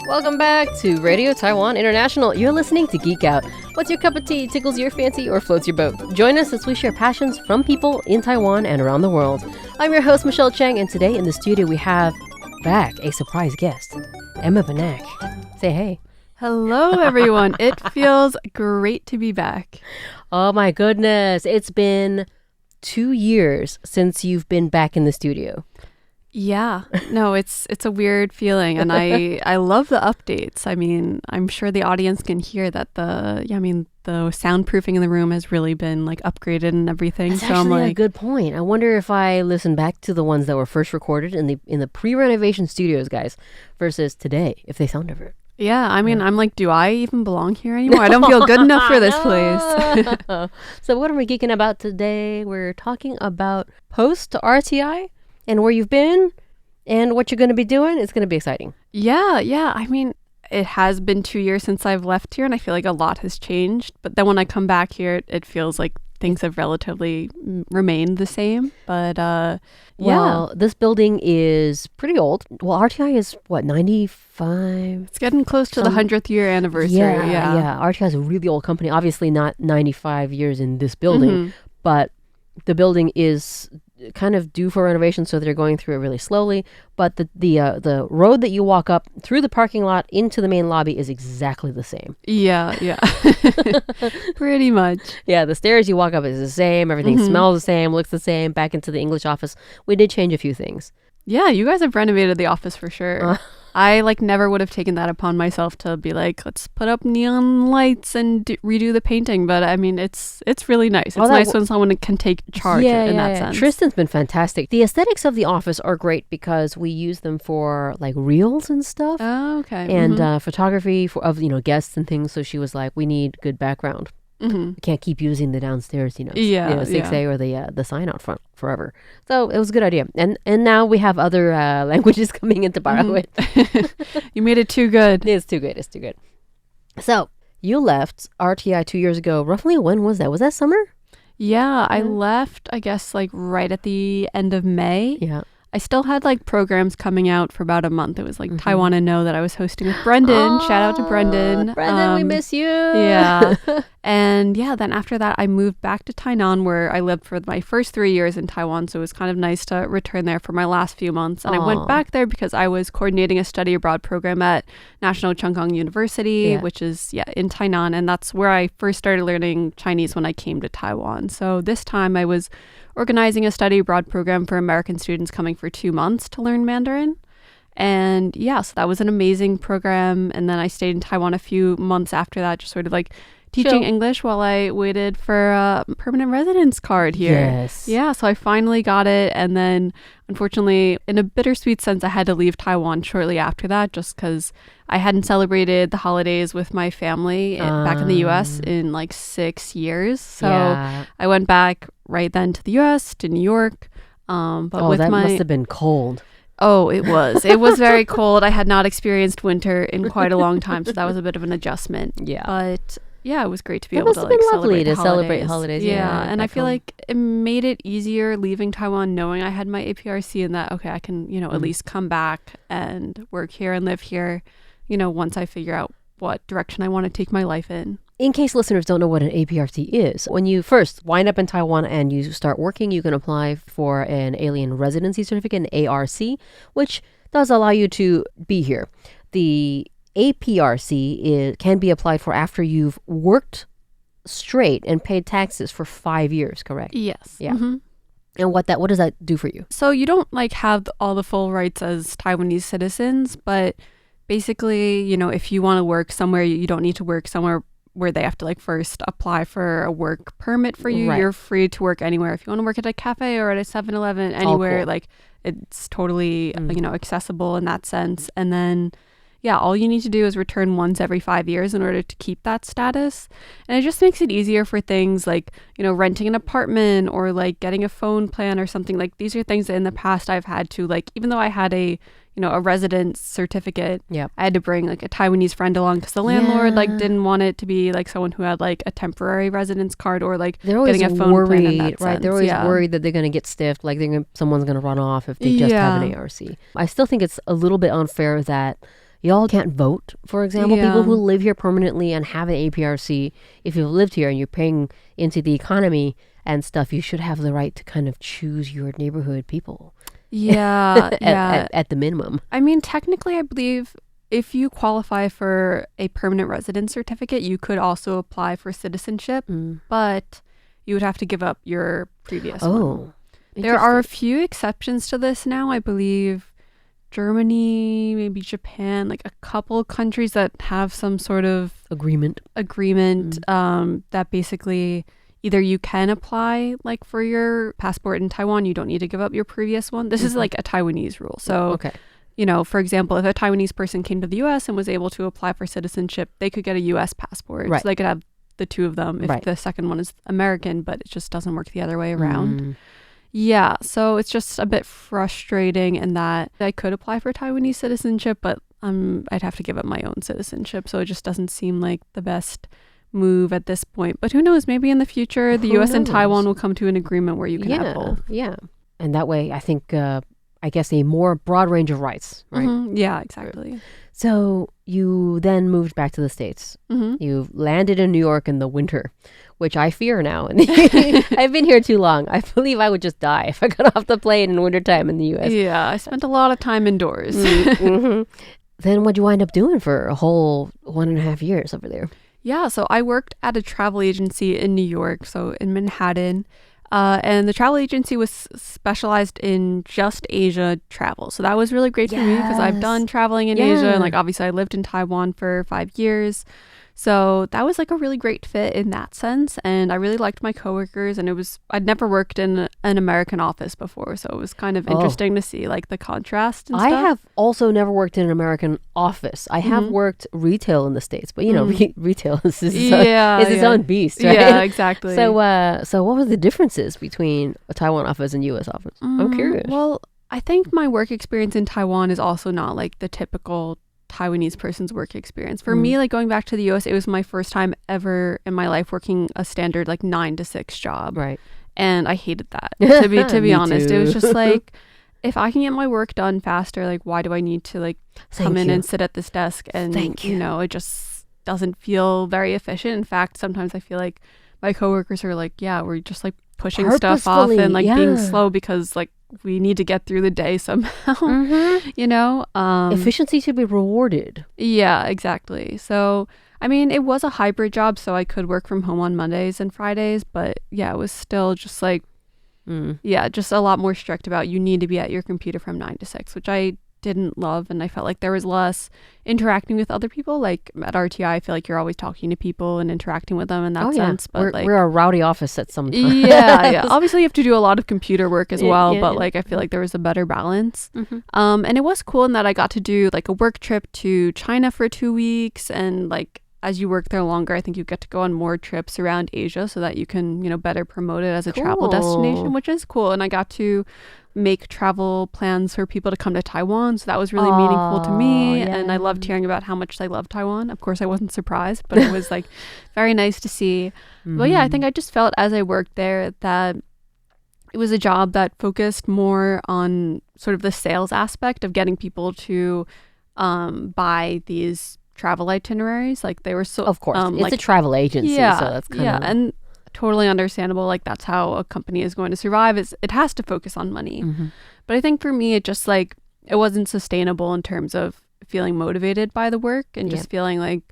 Welcome back to Radio Taiwan International. You're listening to Geek Out. What's your cup of tea, tickles your fancy, or floats your boat? Join us as we share passions from people in Taiwan and around the world. I'm your host, Michelle Chang, and today in the studio we have back a surprise guest, Emma Benack. Say hey. Hello, everyone. It feels great to be back. Oh my goodness. It's been 2 years since you've been back in the studio. Yeah, no, it's a weird feeling, and I love the updates. I mean, I'm sure the audience can hear that the soundproofing in the room has really been like upgraded and everything. That's actually a good point. I wonder if I listen back to the ones that were first recorded in the pre-renovation studios, guys, versus today, if they sound different. Yeah, I mean, I'm like, do I even belong here anymore? I don't feel good enough for this place. So what are we geeking about today? We're talking about post RTI. And where you've been and what you're going to be doing. It's going to be exciting. Yeah. I mean, it has been 2 years since I've left here, and I feel like a lot has changed. But then when I come back here, it feels like things have relatively remained the same. But Well, this building is pretty old. Well, RTI is, 95? It's getting close to the 100th year anniversary. Yeah. RTI is a really old company. Obviously not 95 years in this building, but the building is kind of due for renovation, so they're going through it really slowly. But the road that you walk up through the parking lot into the main lobby is exactly the same. Yeah. Pretty much. Yeah, the stairs you walk up is the same. Everything smells the same, looks the same. Back into the English office, we did change a few things. Yeah, you guys have renovated the office for sure. I never would have taken that upon myself to be like, let's put up neon lights and redo the painting. But I mean, it's really nice. It's nice when someone can take charge in that sense. Tristan's been fantastic. The aesthetics of the office are great because we use them for reels and stuff. Oh, okay. And photography of guests and things. So she was like, we need good background. We can't keep using the downstairs, 6A or the sign out front forever. So it was a good idea. And now we have other languages coming in to borrow it. You made it too good. It's too good. So you left RTI 2 years ago. Roughly when was that? Was that summer? Yeah, I left, I guess, right at the end of May. Yeah. I still had programs coming out for about a month. It was Taiwan and Know that I was hosting with Brendan. Shout out to Brendan. Brendan, we miss you. Yeah. And then after that, I moved back to Tainan, where I lived for my first 3 years in Taiwan. So it was kind of nice to return there for my last few months. And I went back there because I was coordinating a study abroad program at National Chung Kung University, which is in Tainan. And that's where I first started learning Chinese when I came to Taiwan. So this time I was organizing a study abroad program for American students coming for 2 months to learn Mandarin. And so that was an amazing program. And then I stayed in Taiwan a few months after that, just sort of teaching English while I waited for a permanent residence card here. Yes. Yeah, so I finally got it. And then unfortunately, in a bittersweet sense, I had to leave Taiwan shortly after that just because I hadn't celebrated the holidays with my family back in the U.S. in 6 years. So I went back right then to the U.S., to New York. That must have been cold. Oh, it was. It was very cold. I had not experienced winter in quite a long time, so that was a bit of an adjustment. Yeah. But it was great to be able to celebrate holidays. Yeah, and I feel like it made it easier leaving Taiwan knowing I had my APRC and that, okay, I can, at least come back and work here and live here, once I figure out what direction I want to take my life in. In case listeners don't know what an APRC is, when you first wind up in Taiwan and you start working, you can apply for an alien residency certificate, an ARC, which does allow you to be here. The APRC can be applied for after you've worked straight and paid taxes for 5 years, correct? Yes. Yeah. And what does that do for you? So you don't have all the full rights as Taiwanese citizens, but basically, if you want to work somewhere, you don't need to work somewhere where they have to first apply for a work permit for you. Right. You're free to work anywhere. If you want to work at a cafe or at a 7-Eleven, anywhere, cool. It's totally, accessible in that sense. And then, all you need to do is return once every 5 years in order to keep that status. And it just makes it easier for things renting an apartment or getting a phone plan or something. These are things that in the past I've had to, even though I had a, a residence certificate. Yep. I had to bring like a Taiwanese friend along because the landlord like didn't want it to be like someone who had like a temporary residence card or like They're always getting a phone plan in that right? sense. They're always worried that they're going to get stiffed, like someone's going to run off if they just have an ARC. I still think it's a little bit unfair that y'all can't vote, for example. People who live here permanently and have an APRC, if you've lived here and you're paying into the economy and stuff, you should have the right to kind of choose your neighborhood people. Yeah, at the minimum. I mean, technically, I believe if you qualify for a permanent residence certificate, you could also apply for citizenship, but you would have to give up your previous one. There are a few exceptions to this now, I believe. Germany, maybe Japan, like a couple countries that have some sort of agreement that basically either you can apply like for your passport in Taiwan, you don't need to give up your previous one. This is like a Taiwanese rule. So, for example, if a Taiwanese person came to the US and was able to apply for citizenship, they could get a US passport. So they could have the two of them if the second one is American, but it just doesn't work the other way around. Yeah, so it's just a bit frustrating in that I could apply for Taiwanese citizenship, but I'd have to give up my own citizenship. So it just doesn't seem like the best move at this point. But who knows? Maybe in the future, the U.S. and Taiwan will come to an agreement where you can have both. Yeah, and that way, I think, I guess, a more broad range of rights, right? Yeah, exactly. So you then moved back to the States. You landed in New York in the winter, which I fear now. I've been here too long. I believe I would just die if I got off the plane in wintertime in the U.S. Yeah, I spent a lot of time indoors. Then what'd you wind up doing for a whole 1.5 years over there? Yeah, so I worked at a travel agency in New York, so in Manhattan. And the travel agency was specialized in just Asia travel. So that was really great for me because I've done traveling in Asia. And like obviously I lived in Taiwan for 5 years. So that was like a really great fit in that sense. And I really liked my coworkers, and I'd never worked in an American office before. So it was kind of interesting to see like the contrast and stuff. I have also never worked in an American office. I have worked retail in the States, but retail is its own beast, right? Yeah, exactly. So what were the differences between a Taiwan office and U.S. office? I'm curious. Well, I think my work experience in Taiwan is also not like the typical Taiwanese person's work experience. For me, like going back to the US, it was my first time ever in my life working a standard like 9 to 6 job. Right. And I hated that. To be honest, it was just like, if I can get my work done faster, like why do I need to like come in and sit at this desk and it just doesn't feel very efficient. In fact, sometimes I feel like my coworkers are like, yeah, we're just like pushing stuff off and like being slow because like we need to get through the day somehow. Efficiency should be rewarded. Yeah, exactly. So I mean, it was a hybrid job, so I could work from home on Mondays and Fridays, but yeah, it was still just like just a lot more strict about you need to be at your computer from 9 to 6, which I didn't love, and I felt like there was less interacting with other people. Like at RTI, I feel like you're always talking to people and interacting with them in that sense. But we're a rowdy office at some time. Yeah. Obviously, you have to do a lot of computer work as well, but like I feel like there was a better balance. And it was cool in that I got to do like a work trip to China for 2 weeks, and like as you work there longer, I think you get to go on more trips around Asia so that you can, better promote it as a travel destination, which is cool. And I got to make travel plans for people to come to Taiwan. So that was really meaningful to me. Yeah. And I loved hearing about how much they love Taiwan. Of course, I wasn't surprised, but it was like very nice to see. But yeah, I think I just felt as I worked there that it was a job that focused more on sort of the sales aspect of getting people to buy these travel itineraries. Like they were so, of course, it's a travel agency, so that's kind of and totally understandable. Like that's how a company is going to survive. It has to focus on money. But I think for me, it just like it wasn't sustainable in terms of feeling motivated by the work and just feeling like,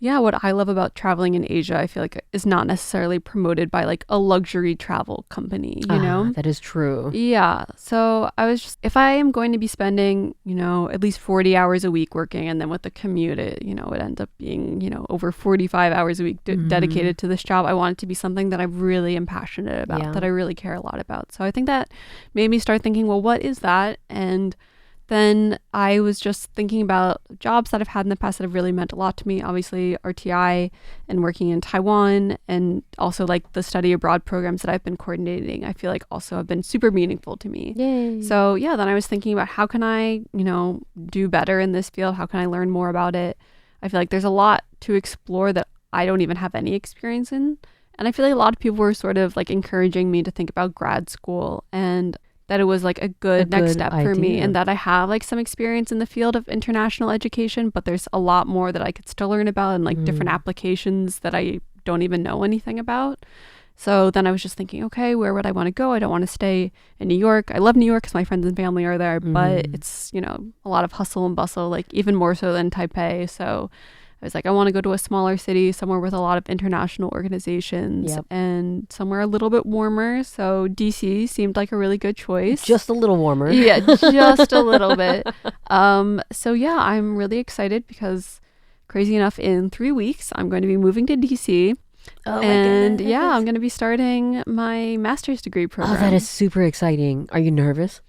what I love about traveling in Asia, I feel like is not necessarily promoted by like a luxury travel company, you know? That is true. Yeah. So I was just, if I am going to be spending, at least 40 hours a week working, and then with the commute, it ends up being, over 45 hours a week dedicated to this job, I want it to be something that I really am passionate about, that I really care a lot about. So I think that made me start thinking, well, what is that? And then I was just thinking about jobs that I've had in the past that have really meant a lot to me. Obviously, RTI and working in Taiwan, and also like the study abroad programs that I've been coordinating, I feel like also have been super meaningful to me. Yay. So yeah, then I was thinking about how can I, do better in this field? How can I learn more about it? I feel like there's a lot to explore that I don't even have any experience in. And I feel like a lot of people were sort of like encouraging me to think about grad school, and that it was like a good next step for me, and that I have like some experience in the field of international education, but there's a lot more that I could still learn about, and like different applications that I don't even know anything about. So then I was just thinking, okay, where would I want to go? I don't want to stay in New York. I love New York because my friends and family are there, but it's, a lot of hustle and bustle, like even more so than Taipei. So I was like, I want to go to a smaller city, somewhere with a lot of international organizations, and somewhere a little bit warmer. So DC seemed like a really good choice. Just a little warmer. Yeah, just a little bit. So yeah, I'm really excited because, crazy enough, in 3 weeks, I'm going to be moving to DC. Oh my and goodness. yeah, I'm going to be starting my master's degree program. Oh, that is super exciting. Are you nervous?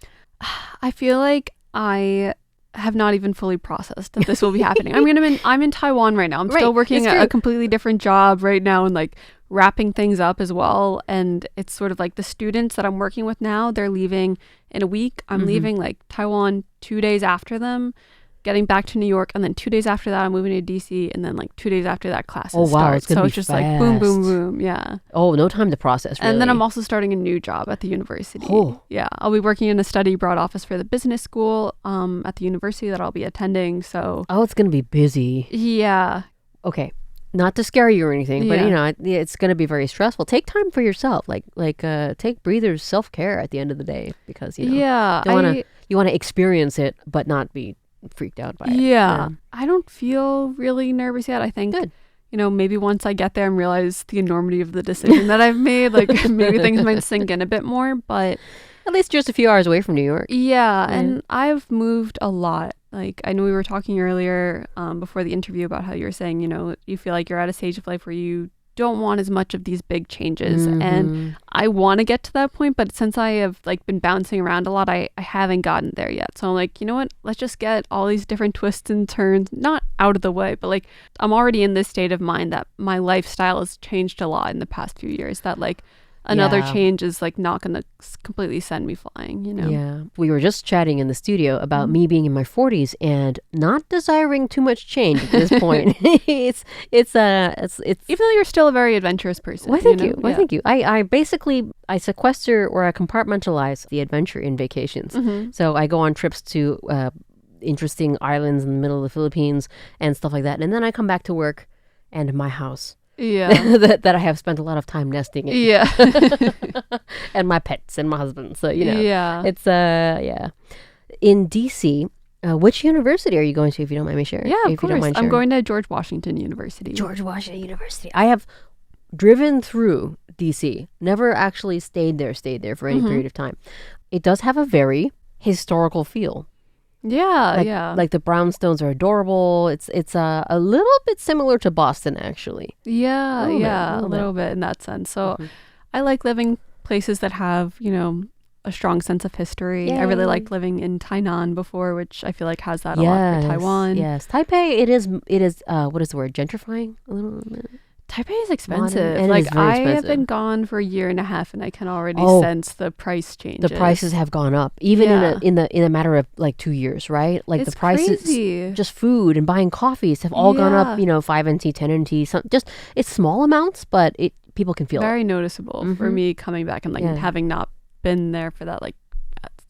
I feel like I have not even fully processed that this will be happening. I'm in Taiwan right now. I'm still working a completely different job right now, and like wrapping things up as well. And it's sort of like the students that I'm working with now, they're leaving in a week. I'm leaving like Taiwan 2 days after them, getting back to New York, and then 2 days after that I'm moving to DC, and then like 2 days after that classes start. It's gonna so be it's just fast. like boom, boom, boom. Yeah. Oh, no time to process, really. And then I'm also starting a new job at the university. Oh. Yeah. I'll be working in a study abroad office for the business school at the university that I'll be attending. So it's gonna be busy. Yeah. Okay. Not to scare you or anything, but it's going to be very stressful. Take time for yourself, take breathers, self-care at the end of the day, because you want to experience it but not be freaked out by it. Yeah. I don't feel really nervous yet. I think good. Maybe once I get there and realize the enormity of the decision that I've made, like maybe things might sink in a bit more, but at least just a few hours away from New York. Yeah, and I've moved a lot. Like, I know we were talking earlier before the interview about how you were saying, you feel like you're at a stage of life where you don't want as much of these big changes. And I want to get to that point, but since I have like been bouncing around a lot, I haven't gotten there yet. So I'm like, you know what? Let's just get all these different twists and turns, not out of the way, but like I'm already in this state of mind that my lifestyle has changed a lot in the past few years, that like another change is like not going to completely send me flying, Yeah. We were just chatting in the studio about me being in my 40s and not desiring too much change at this point. It's even though you're still a very adventurous person. Well, thank you. Well, thank you. I basically sequester or I compartmentalize the adventure in vacations. So I go on trips to interesting islands in the middle of the Philippines and stuff like that. And then I come back to work and my house. Yeah. that I have spent a lot of time nesting in. Yeah. And my pets and my husband. So, Yeah. It's, in DC, which university are you going to, if you don't mind me sharing? Yeah, of if course. You don't mind sharing. I'm going to George Washington University. George Washington University. I have driven through DC, never actually stayed there for any period of time. It does have a very historical feel. Yeah, Like the brownstones are adorable. It's a little bit similar to Boston, actually. Yeah, a little bit in that sense. So I like living places that have, a strong sense of history. Yay. I really liked living in Tainan before, which I feel like has that a lot for Taiwan. Yes, Taipei, it is what is the word? Gentrifying a little bit? Taipei is expensive. And like it is very I expensive. have been gone for a year and a half, and I can already sense the price changes. The prices have gone up, even in a matter of like 2 years, right? Like it's the prices, crazy. Just food and buying coffees have all gone up. 5 NT, 10 NT. It's small amounts, but people can feel very it. noticeable for me coming back and like having not been there for that like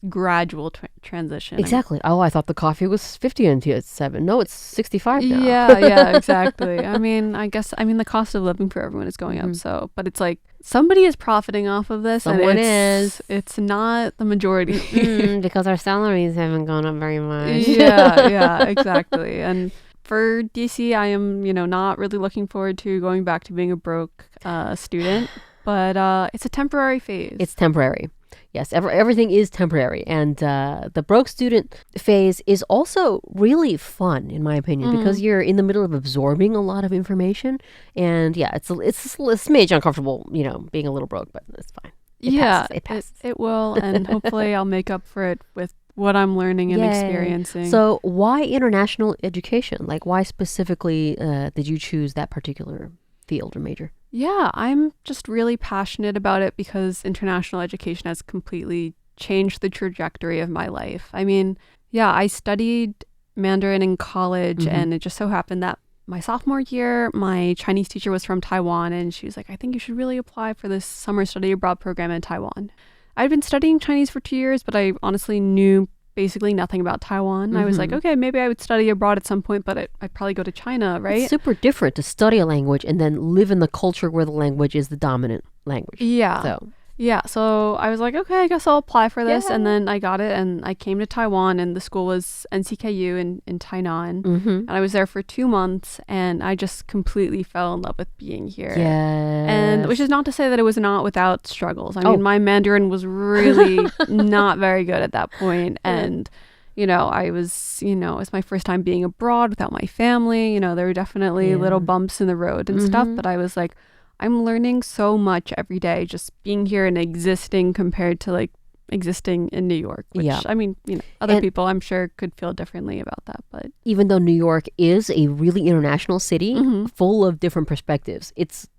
gradual transition. Exactly. I thought the coffee was 50 NT at 7. No, it's 65 now. Yeah, exactly. The cost of living for everyone is going up. So, but it's like somebody is profiting off of this. Someone is. It's not the majority. Because our salaries haven't gone up very much. Yeah, exactly. And for DC, I am, not really looking forward to going back to being a broke student. But it's a temporary phase. It's temporary. Yes, everything is temporary. And the broke student phase is also really fun, in my opinion, because you're in the middle of absorbing a lot of information. And it's a smidge uncomfortable, being a little broke, but it's fine. It passes. It will. And hopefully I'll make up for it with what I'm learning and Yay. experiencing. So why international education? Like why specifically did you choose that particular field or major? Yeah, I'm just really passionate about it because international education has completely changed the trajectory of my life. I mean, yeah, I studied Mandarin in college, and it just so happened that my sophomore year, my Chinese teacher was from Taiwan, and she was like, I think you should really apply for this summer study abroad program in Taiwan. I'd been studying Chinese for 2 years, but I honestly knew basically nothing about Taiwan. I was like, okay, maybe I would study abroad at some point, but I'd probably go to China, right? It's super different to study a language and then live in the culture where the language is the dominant language. Yeah. So I was like, okay, I guess I'll apply for this. Yeah. And then I got it, and I came to Taiwan, and the school was NCKU in Tainan. And I was there for 2 months, and I just completely fell in love with being here. Yes. And which is not to say that it was not without struggles. I mean, my Mandarin was really not very good at that point. And, I was, it was my first time being abroad without my family. There were definitely little bumps in the road and stuff. But I was like, I'm learning so much every day just being here and existing compared to like existing in New York, which I mean, other people I'm sure could feel differently about that. But even though New York is a really international city full of different perspectives, it's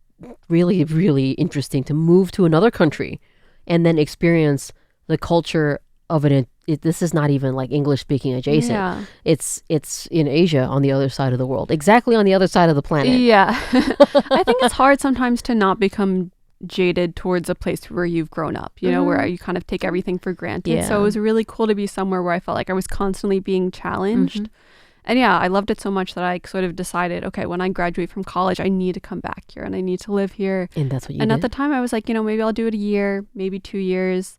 really, really interesting to move to another country and then experience the culture of it. This is not even like English speaking adjacent. Yeah. It's in Asia on the other side of the world, exactly on the other side of the planet. Yeah. I think it's hard sometimes to not become jaded towards a place where you've grown up, where you kind of take everything for granted. Yeah. So it was really cool to be somewhere where I felt like I was constantly being challenged. And yeah, I loved it so much that I sort of decided, okay, when I graduate from college, I need to come back here and I need to live here. And that's what you did. And at did. the time I was like, maybe I'll do it a year, maybe 2 years.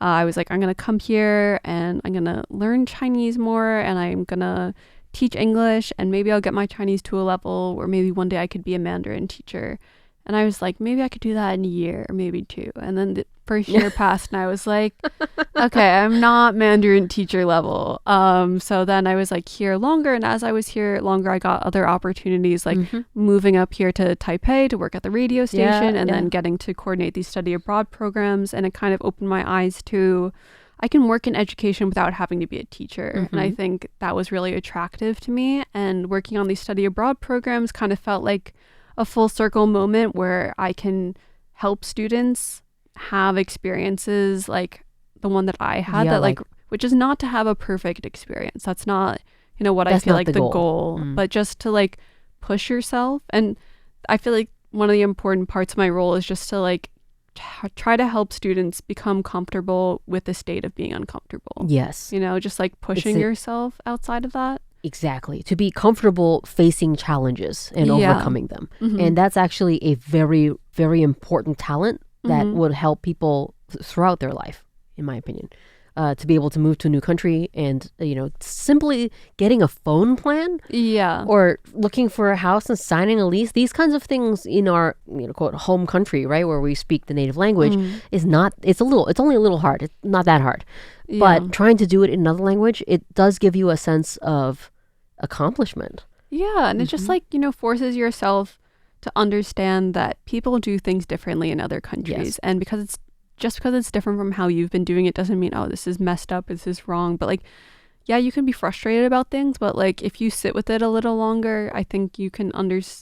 I was like, I'm going to come here and I'm going to learn Chinese more, and I'm going to teach English, and maybe I'll get my Chinese to a level where maybe one day I could be a Mandarin teacher. And I was like, maybe I could do that in a year or maybe 2. And then the first year passed and I was like, okay, I'm not Mandarin teacher level. So then I was like here longer. And as I was here longer, I got other opportunities like moving up here to Taipei to work at the radio station and then getting to coordinate these study abroad programs. And it kind of opened my eyes to, I can work in education without having to be a teacher. And I think that was really attractive to me. And working on these study abroad programs kind of felt like a full circle moment where I can help students have experiences like the one that I had, which is not to have a perfect experience. That's not, what I feel like the goal, but just to like push yourself. And I feel like one of the important parts of my role is just to like try to help students become comfortable with the state of being uncomfortable. Yes. Just like pushing yourself outside of that. Exactly. To be comfortable facing challenges and overcoming them. And that's actually a very, very important talent that would help people throughout their life, in my opinion. To be able to move to a new country and, simply getting a phone plan. Yeah. Or looking for a house and signing a lease. These kinds of things in our, quote, home country, right, where we speak the native language is not, it's only a little hard. It's not that hard. Yeah. But trying to do it in another language, it does give you a sense of accomplishment. Yeah. And it just like, forces yourself to understand that people do things differently in other countries. Yes. And because it's different from how you've been doing it doesn't mean, oh, this is messed up, this is wrong. But like, yeah, you can be frustrated about things, but like if you sit with it a little longer, I think you can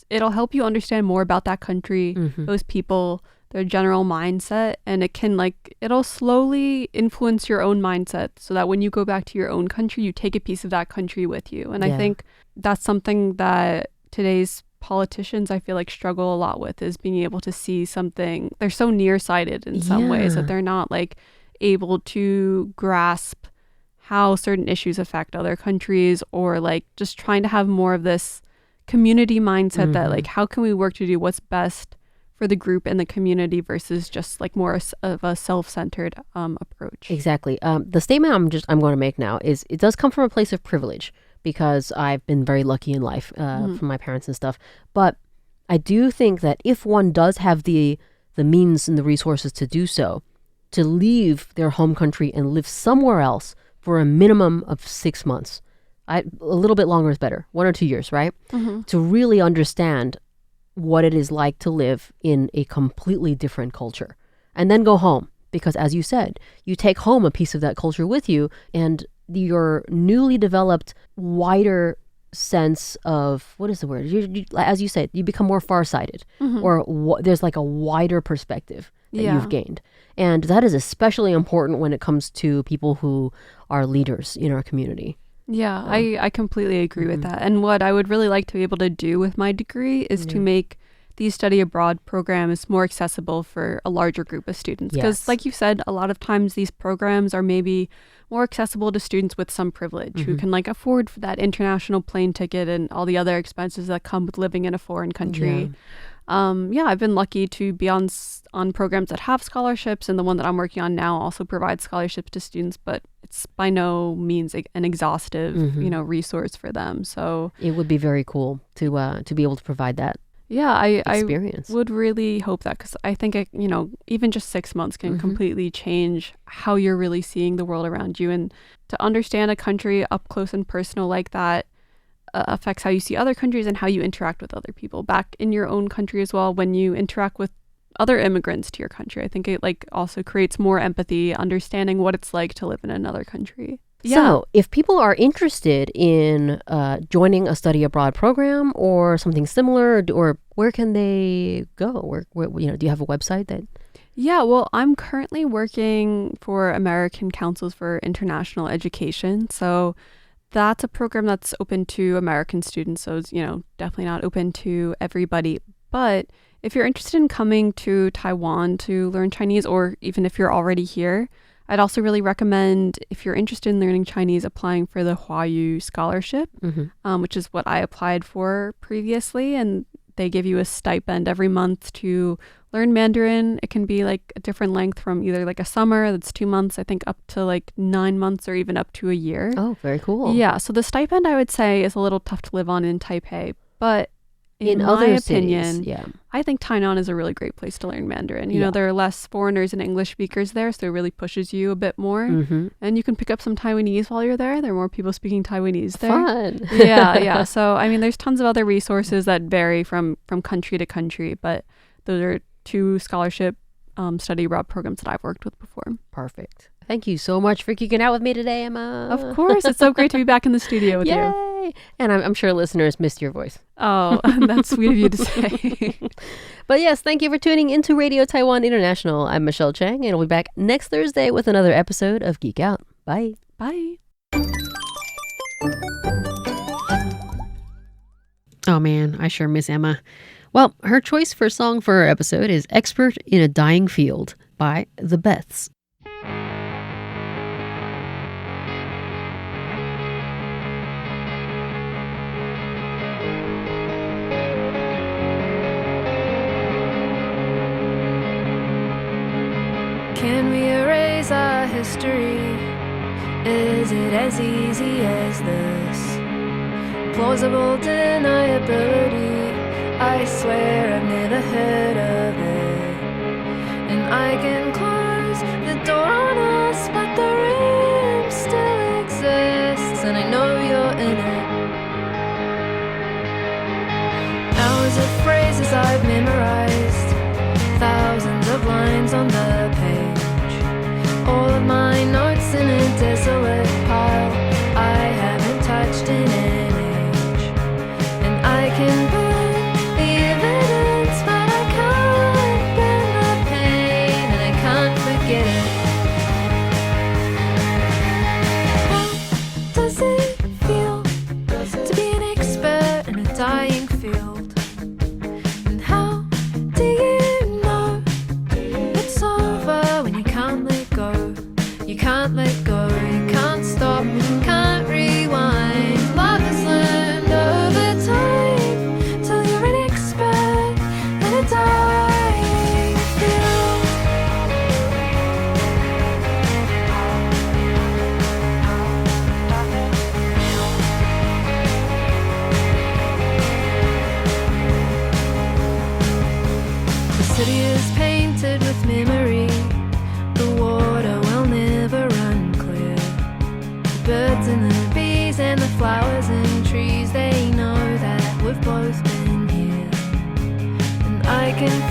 it'll help you understand more about that country, those people, their general mindset, and it'll slowly influence your own mindset so that when you go back to your own country, you take a piece of that country with you. And I think that's something that today's politicians, I feel like, struggle a lot with, is being able to see something. They're so nearsighted in some ways that they're not like able to grasp how certain issues affect other countries, or like just trying to have more of this community mindset that like, how can we work to do what's best for the group and the community versus just like more of a self-centered approach. Exactly. The statement I'm going to make now is it does come from a place of privilege, because I've been very lucky in life from my parents and stuff. But I do think that if one does have the means and the resources to do so, to leave their home country and live somewhere else for a minimum of 6 months, a little bit longer is better, 1 or 2 years, right? To really understand what it is like to live in a completely different culture, and then go home. Because as you said, you take home a piece of that culture with you, and your newly developed wider sense of, what is the word? As you said, you become more farsighted, or there's like a wider perspective that you've gained. And that is especially important when it comes to people who are leaders in our community. Yeah, I completely agree with that. And what I would really like to be able to do with my degree is to make these study abroad programs more accessible for a larger group of students. Because like you said, a lot of times these programs are maybe more accessible to students with some privilege who can like afford that international plane ticket and all the other expenses that come with living in a foreign country. I've been lucky to be on programs that have scholarships, and the one that I'm working on now also provides scholarships to students, but it's by no means an exhaustive, resource for them. So it would be very cool to be able to provide that. Yeah, I experience. would really hope that, because I think, even just 6 months can completely change how you're really seeing the world around you. And to understand a country up close and personal like that affects how you see other countries and how you interact with other people back in your own country as well. When you interact with other immigrants to your country, I think it also creates more empathy, understanding what it's like to live in another country. So if people are interested in joining a study abroad program or something similar, or where can they go? Where do you have a website that? Yeah, well, I'm currently working for American Councils for International Education. So that's a program that's open to American students. So it's, definitely not open to everybody. But if you're interested in coming to Taiwan to learn Chinese, or even if you're already here, I'd also really recommend, if you're interested in learning Chinese, applying for the Huayu Scholarship, which is what I applied for previously. And they give you a stipend every month to learn Mandarin. It can be like a different length, from either like a summer, that's 2 months, I think, up to like 9 months, or even up to a year. Oh, very cool. Yeah, so the stipend, I would say, is a little tough to live on in Taipei, but in my other opinion, cities, I think Tainan is a really great place to learn Mandarin. There are less foreigners and English speakers there, so it really pushes you a bit more. And you can pick up some Taiwanese while you're there. There are more people speaking Taiwanese there. Fun. Yeah. So, there's tons of other resources that vary from country to country, but those are 2 scholarship study abroad programs that I've worked with before. Perfect. Thank you so much for geeking out with me today, Emma. Of course. It's so great to be back in the studio with you. And I'm sure listeners missed your voice. Oh, that's sweet of you to say. But yes, thank you for tuning into Radio Taiwan International. I'm Michelle Chang, and I'll be back next Thursday with another episode of Geek Out. Bye. Bye. Oh man, I sure miss Emma. Well, her choice for song for our episode is Expert in a Dying Field by The Beths. Can we erase our history? Is it as easy as this? Plausible deniability, I swear I've never heard of it. And I can close the door on us, but the room still exists, and I know you're in it. Hours of phrases I've memorized, thousands of lines on the page, all of my notes in a desolate pile I haven't touched in an age. And I can burn the evidence, but I can't burn the pain, and I can't forget it. How does it feel to be an expert in a dying field? And how do you know it's over when you can't let go? You can't let go, you can't stop, can't rewind. Love is learned over time, till you're an expert in a dying field. The city is painted with memory, the water will never run clear. The birds and the bees and the flowers and trees, they know that we've both been here. And I can